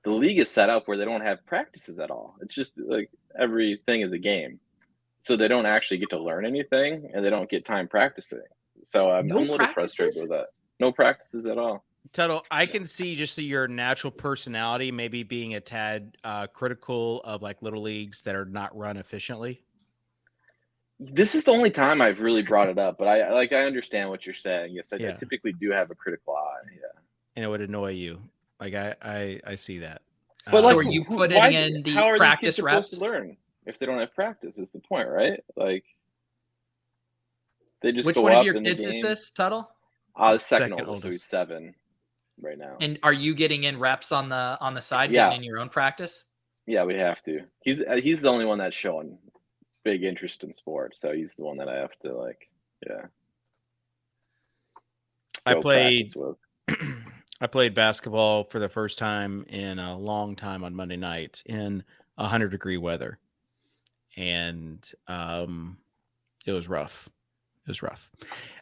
league is set up where they don't have practices at all. It's just like everything is a game, so they don't actually get to learn anything, and they don't get time practicing. So I'm a little frustrated with that. No practices at all. Tuttle, I can see just your natural personality maybe being a tad critical of like little leagues that are not run efficiently. This is the only time I've really brought it up, but I understand what you're saying. Yes, I typically do have a critical eye. Yeah, And it would annoy you. Like I see that. but So are you putting in the how are practice these kids supposed reps? to learn if they don't have practice? Is the point, right? Like they just Which go one up of your in the kids is game. this, Tuttle? The second Second oldest, so he's oldest. 7. right now. And are you getting in reps on the side, Yeah. getting in your own practice? Yeah, we have to. He's the only one that's showing big interest in sports, so he's the one that I have to I go played practice with. I played basketball for the first time in a long time on Monday night in 100-degree weather. And it was rough. It was rough.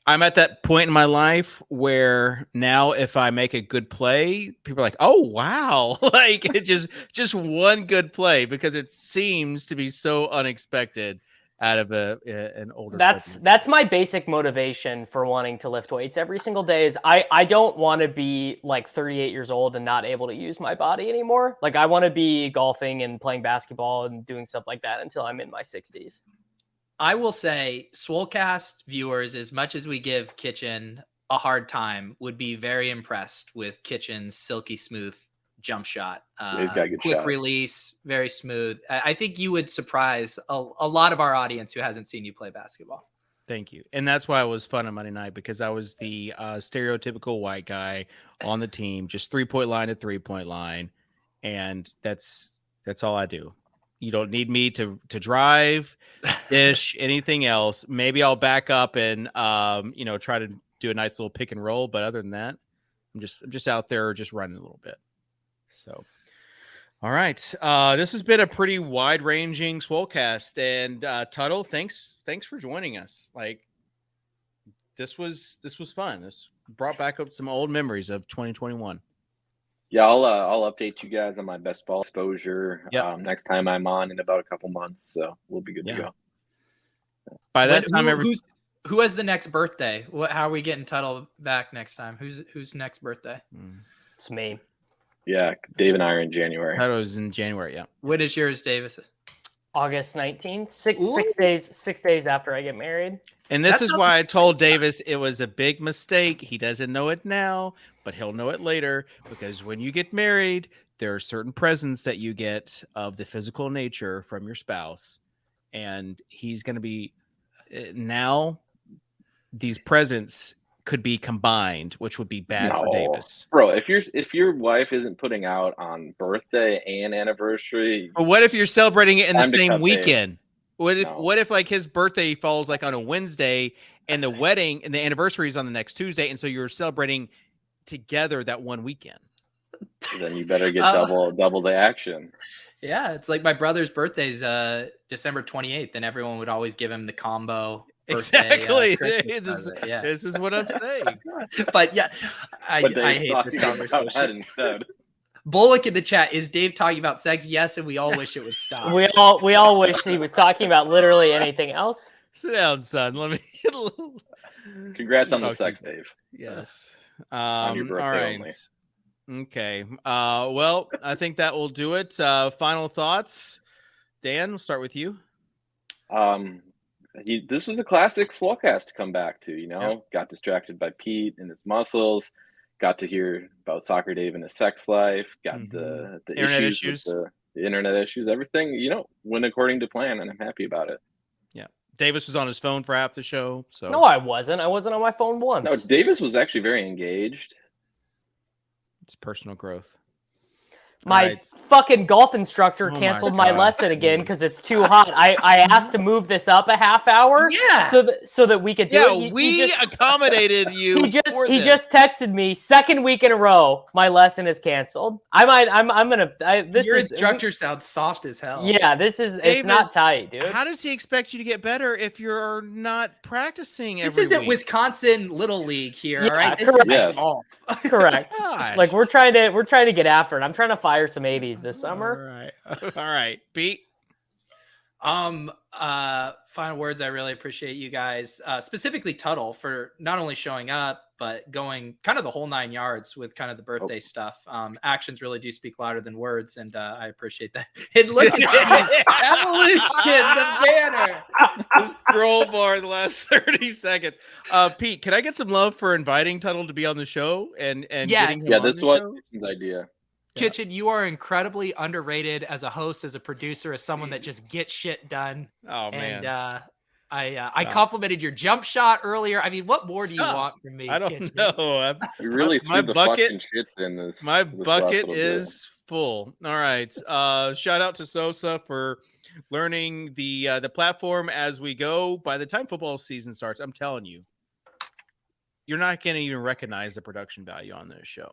I'm at that point in my life where now if I make a good play, people are like, "Oh, wow." Like it just one good play, because it seems to be so unexpected out of an older player. That's my basic motivation for wanting to lift weights every single day is I don't want to be like 38 years old and not able to use my body anymore. Like I want to be golfing and playing basketball and doing stuff like that until I'm in my 60s. I will say, Swolecast viewers, as much as we give Kitchen a hard time, would be very impressed with Kitchen's silky smooth jump shot. He's got a good Quick shot. Release, very smooth. I think you would surprise a lot of our audience who hasn't seen you play basketball. Thank you. And that's why it was fun on Monday night, because I was the stereotypical white guy on the team, just 3-point line to 3-point line. And that's all I do. You don't need me to drive, dish, anything else. Maybe I'll back up and try to do a nice little pick and roll. But other than that, I'm just out there just running a little bit. So, all right. This has been a pretty wide ranging Swolecast, and Tuttle, thanks for joining us. Like this was fun. This brought back up some old memories of 2021. Yeah, I'll update you guys on my best ball exposure next time I'm on in about a couple months. So we'll be good to go. By that time, who has the next birthday? How are we getting Tuttle back next time? Who's next birthday? It's me. Yeah, Dave and I are in January. That was in January. Yeah. When is yours, Davis? August 19th, six days after I get married. And this is why I told Davis it was a big mistake. He doesn't know it now, but he'll know it later, because when you get married, there are certain presents that you get of the physical nature from your spouse. And he's going to be now these presents could be combined, which would be bad for Davis. Bro, if your wife isn't putting out on birthday and anniversary, but what if you're celebrating it in the same weekend? What if like his birthday falls like on a Wednesday and the wedding and the anniversary is on the next Tuesday, and so you're celebrating together that one weekend? Then you better get double the action. Yeah, it's like my brother's birthday's December 28th, and everyone would always give him the combo. Exactly. This is what I'm saying. But yeah, I hate this conversation. Instead. Bullock in the chat, is Dave talking about sex? Yes, and we all wish it would stop. We all wish he was talking about literally anything else. Sit down, son. Let me get a little. Congrats on the sex, Dave. Yes. On your birthday all right. Only. Okay. Well, I think that will do it. Final thoughts. Dan, we'll start with you. This was a classic Swolecast to come back to, got distracted by Pete and his muscles, got to hear about Soccer Dave and his sex life, got the internet issues. The internet issues, everything, went according to plan, and I'm happy about it. Yeah. Davis was on his phone for half the show. So no, I wasn't. I wasn't on my phone once. No, Davis was actually very engaged. It's personal growth. My fucking golf instructor canceled my lesson again because it's too hot. I asked to move this up a half hour. Yeah. So that we could do it. We accommodated you. He just texted me, second week in a row, my lesson is canceled. Your instructor sounds soft as hell. Yeah, it's not tight, dude. How does he expect you to get better if you're not practicing every This isn't week? Wisconsin Little League here, yeah, all right? Correct. Correct. Gosh. Like we're trying to get after it. I'm trying to fire some 80s this summer. All right. Pete. Final words. I really appreciate you guys, specifically Tuttle, for not only showing up, but going kind of the whole 9 yards with kind of the birthday stuff. Actions really do speak louder than words, and I appreciate that. And look at Evolution, the banner. The scroll bar the last 30 seconds. Pete, can I get some love for inviting Tuttle to be on the show and getting him on this the was show? his idea. Kitchen, you are incredibly underrated as a host, as a producer, as someone that just gets shit done. Oh man. And I complimented your jump shot earlier. I mean, what more do you want from me? I don't Kitchen? know. You really threw the fucking shit in this. My this last bucket little bit. is full. All right. Shout out to Sosa for learning the platform as we go. By the time football season starts, I'm telling you, you're not going to even recognize the production value on this show.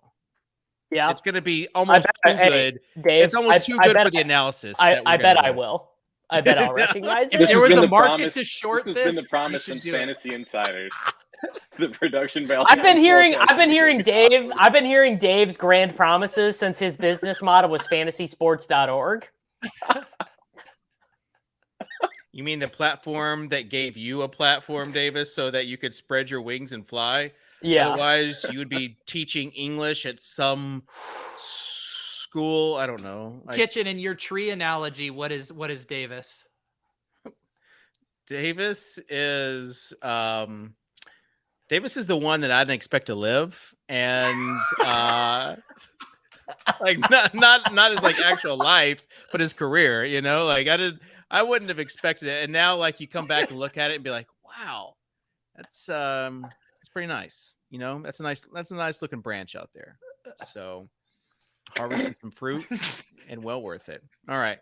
Yeah, it's going to be almost too good. Dave, it's almost too good for the analysis. I bet I will. I bet I'll recognize it. If there was a market to short this this, has been the promise from Fantasy Insiders. The production value. I've been hearing Dave's grand promises since his business model was fantasysports.org. You mean the platform that gave you a platform, Davis, so that you could spread your wings and fly? Yeah. Otherwise, you would be teaching English at some school. I don't know. Kitchen, in your tree analogy, what is Davis? Davis is the one that I didn't expect to live, and like not his like actual life, but his career. You know, like I wouldn't have expected it, and now like you come back and look at it and be like, wow, that's pretty nice. You know, that's a nice looking branch out there. So harvesting some fruits and well worth it. All right.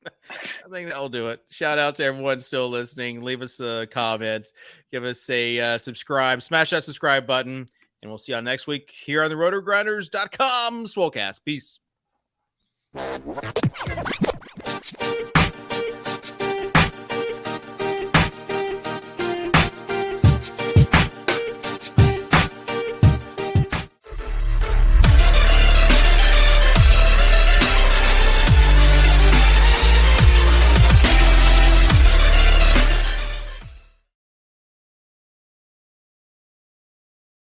I think that'll do it. Shout out to everyone still listening. Leave us a comment. Give us a subscribe. Smash that subscribe button. And we'll see you next week here on the rotogrinders.com Swolecast. Peace.